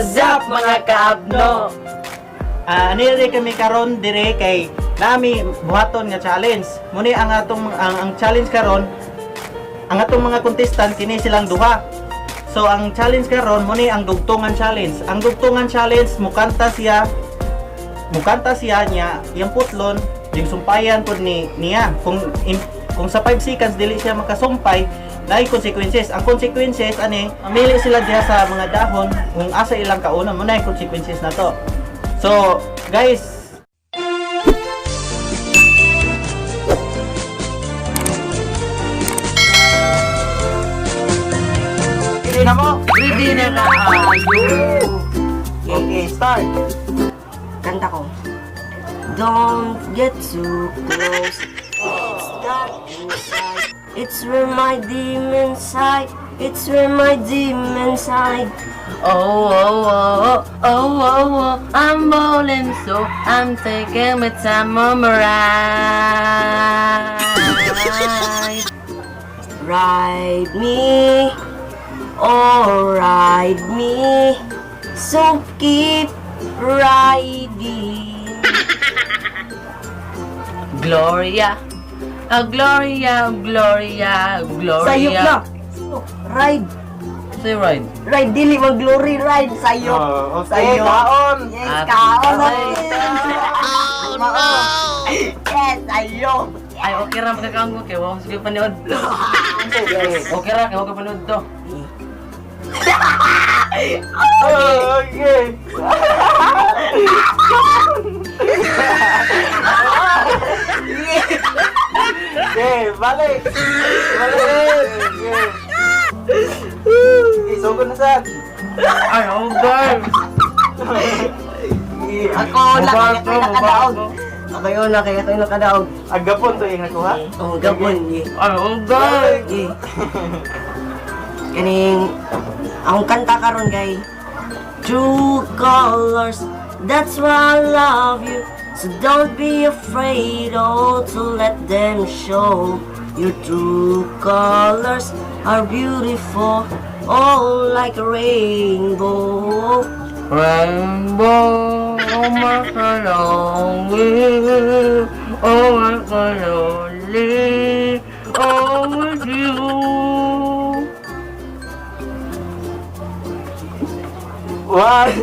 Zap mga kaabno. Anire kami karon dire kay nami buhaton nga challenge. Muni ang atong ang challenge karon, ang atong mga contestant kini silang duha. So ang challenge karon muni ang dugtungan challenge. Ang dugtungan challenge mukanta siya niya yung putlon, yung sumpayan pud niya. Kung sa 5 seconds dili siya makasumpay, naay consequences. Ang consequences ani, mamili sila diha sa mga dahon kung asa ilang kauna mo na yung consequences na to. So, guys, ready na mo? Ready na kayo. Okay, start. Kanta ko. Don't get too close. It's dark inside. It's where my demons hide. It's where my demons hide. Oh, oh, oh, oh, oh, oh, oh. I'm bowling, so I'm taking my time on my ride. Ride me, oh, ride me. So keep riding. Gloria, Gloria, Gloria, Gloria. Sayop na. Ride. Say right. Ride, dili mag glory ride. Sayop. Okay, kaon. Yes, At- kaon okay. Oh no. Yes, sayop. Ay, okay ra magkakanggo kay wow sige panood. Okay ra kay wag ka panood to. Okay. Okay, balik. Balik. Okay, sugod na sad. Ay, oh god. Ako na kaya ko nakadaog. Ako yun na kaya ko nakadaog. Agapon to yung nakuha. Oh, gabon. Ay, oh god. Kaning akong kanta karon kay True colors, that's why I love you. So don't be afraid, oh, to let them show. Your true colors are beautiful, oh, like a rainbow. Rainbow, oh my lonely, oh my lonely, oh with you. One,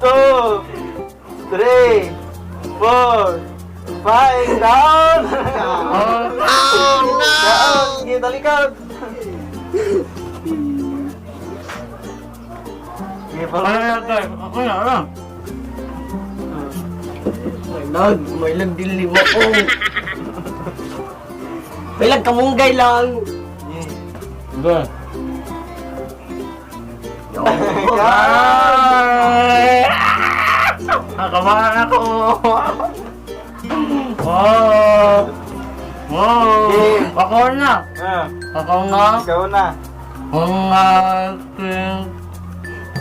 two, three, four, five, down! Oh, Down! Sige, talikod! Sige, ano pala. na guys? Ako na lang. May lag dili mo ko. May lag kamunggay lang. Ba? Ay! Nakabahan ako. Wow. Wow. Ako na. Ako nga. Ikaw na. Ang aking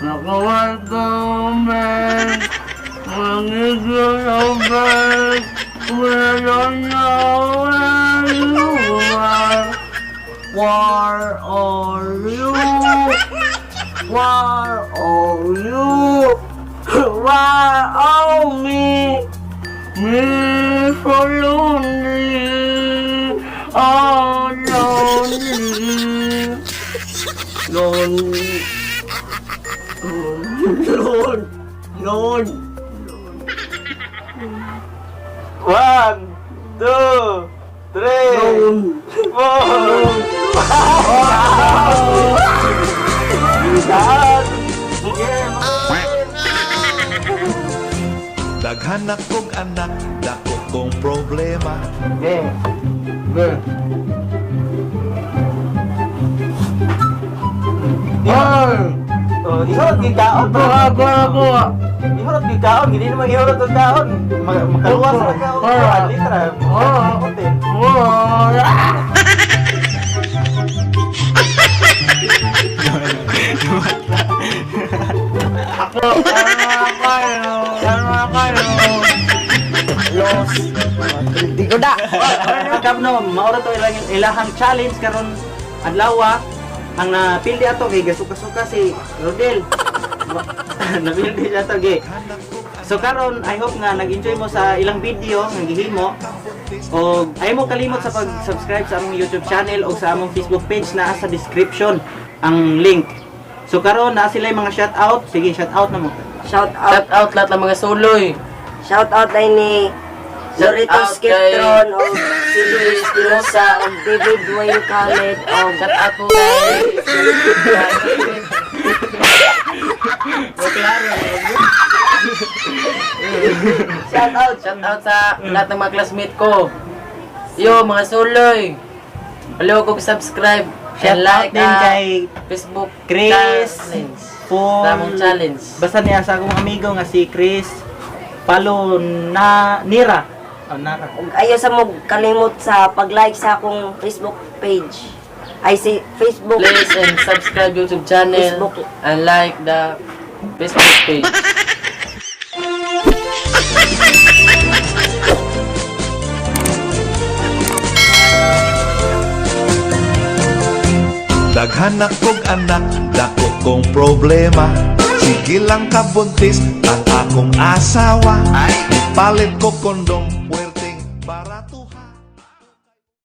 nakawagawin. Ang igilabay. Meron na Where are you? Where are you? Where are me? Me so lonely, oh lonely, lonely, Lord. One, two, three, four, down! Sige, Daghan akong anak, dako kong problema. Okay. Ay! Oh, ihurot yung kaon. Ihurot yung kaon. Hindi naman ihurot yung kaon. Makaluwas na kaon. Litra. Putin. Ako, ano kayo? Los. Di ko da. Kabno, maura to ilahang challenge karon adlaw. Ang napildi ato kay gasuka-suka si Rodel. Nabilin siya to gi. So karon I hope nga nag-enjoy mo sa ilang video nga gihimo. O ay mo kalimot sa pag-subscribe sa among YouTube channel o sa among Facebook page na sa description ang link. So karon na sila yung mga shoutout. Sige, shoutout na mo. Shout out. Shout out lahat ng mga suloy. Shout out ay ni Shout Lorito out Skiptron o si Luis Espinosa o David Wayne Khaled o Shout out po kay Shout out sa lahat ng mga classmate ko. Yo, mga suloy. Hello, kung subscribe. Shout And out like din kay Facebook Chris challenge. Paul. Tamong challenge. Basta niya sa akong amigo nga si Chris Palo na Nira. Oh, Nara. ug ayaw sa mo kalimot sa pag-like sa akong Facebook page. Ay si Facebook. Please and subscribe YouTube channel Facebook. and like the Facebook page. Daghan akong anak, dako kong problema. Sige lang kabuntis ang akong asawa. Palit ko kondom.